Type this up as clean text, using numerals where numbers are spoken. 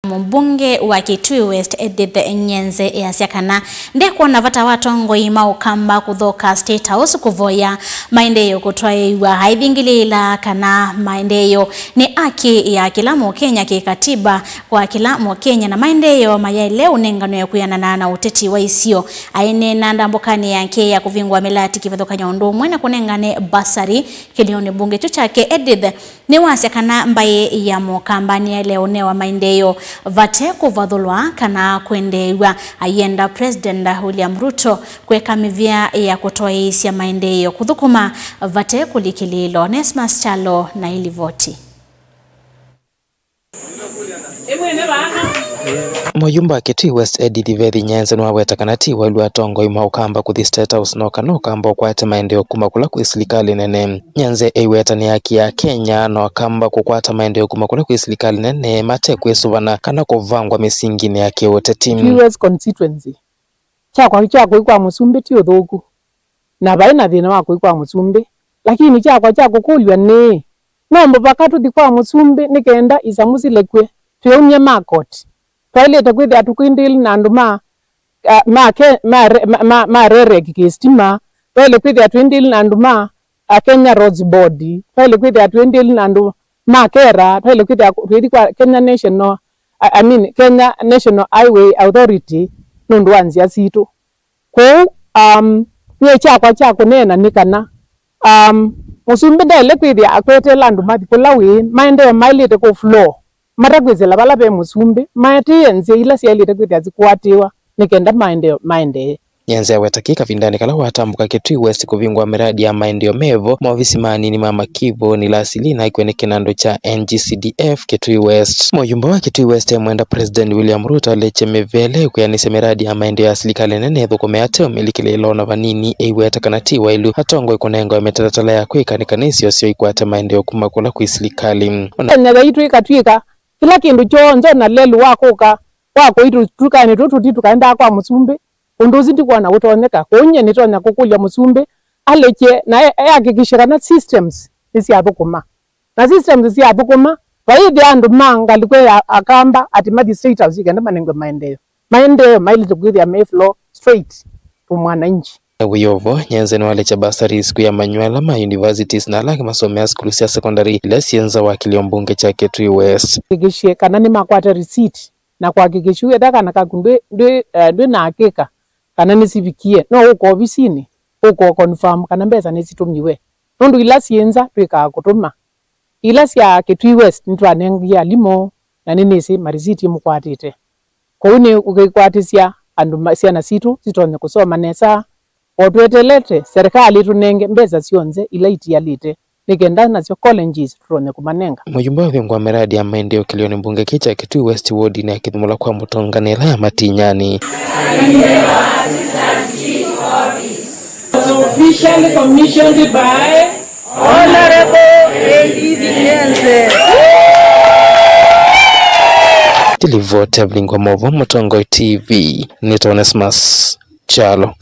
Mbunge wa Kitui West Edith Nyenze yasiakana ndeko na vata watongo ima ukamba kuthoka State House kuvoya maendeleo kutwaiwa haithingilila kana maendeleo ni haki ya kila Mkenya kikatiba kwa kila Mkenya na maendeleo mayaile unengano ya kuyanana na uteti wa isio aine na ndambokani yake ya kuvingwa melati kivathokanya ndumwe na kunengane basari kilioni bunge chuchake Edith ni wasiakana mbaye ya mukambani ya leo wa maendeleo vate kuvathulwa kana kuendewa ayenda President William Ruto kweka mivya ya kutoa maendeleo kuthukuma vate kulikililo. Nesmas Chalo na ilivoti. Muyumba wa Kitui West Edith Nyenze nwaweta kanati walu atongo ima ukamba kuthi State House no kamba kwate maendeleo kumakula kwa serikali nene. Nyenze eiweta ni haki ya Kenya no kamba kukwata maendeleo kumakula kwa serikali nene mate kwesuvana kana kuvangwa misingine yake wote team. West constituency. Chako kwa Musumbi tio thogu. Na baina thina wako kwa Musumbi. Lakini chako kulwa ne. Nombo bakatu di kwa Musumbi nikenda isamusi lekwe. Tuyeunye makoti. Toileta kwethi atukwindili na andu ma rere kikistima. Toile kwethi atuindili na andu Kenya Roads Board. Toile kwethi atuindili na andu kera. Toile kwethi kwa Kenya National Highway Authority nundu wanzia situ. Kwa nye chako nena nikana. Musumbi dele kwethi akwete landu mathikulawi maendeleo mailite ko floor. Marakwezela balabe Musumbi maati yenze ila sialite kwethi azikwatiwa nikenda maendeleo. Nyenze wetakika vindani kala watambuka Kitui West kuvingwa miradi ya maendeleo mevo maofisi manini mama Kibo ni lasili na ikwene kinando cha NGCDF Kitui West. Muyumba wa Kitui West mwenda President William Ruto leche mevele kuyanise miradi ya maendeleo ya serikali nene thukumeate umilikile ilona vanini eiweta kanatiwa ilu hatongo ikunengo ya metatatala ya kwika ni kanisi osio ikwate maendeleo kumakula kwa serikali. Nyaga itu ikatwika kila kindu chonzo na lelu wako itu tukane tukaenda kwa Musumbi unduzi ndikuwa na utoneka kunye nitonya kukulya Musumbi aleche na yakikishira na systems isi athukuma na systems isi athukuma vaidi andu manga likwe akamba ati magistrate house ikenda manengo maendeleo mailite kwithia flow straight kwa mwananchi. Wiyovo Nyenze nwalecha basari siku ya manywala ma universities na laki masomea skulu ya secondary ila sienza wakili mbunge cha Kitui West. Kikishie kanani makwata receipt na kwa kikishuwe daka na kakundwe na hakika kanani sivikie no uko ofisini uko confirm kana mbeza nesitumyiwe nundu ila sienza twika kutuma ila sia Kitui West nitwanengia limo na ninisi marisiti mukwatite koune ukikwatisia andu siana situ sitonye kusoma nesa otwetelete serikali tunenge mbeza sionze ila itialite nikenda nasyo colleges turonye kumanenga. Muyumba wa vingwa miradi ya maendeleo kilioni mbunge kicha Kitui West Ward na yakithumula kwa mutonganela ya Matinyani. Officially commissioned by Honorable Edith Nyenze. Tilivote Blingwa Movo Mutongo TV. Nito Nesmas Chalo.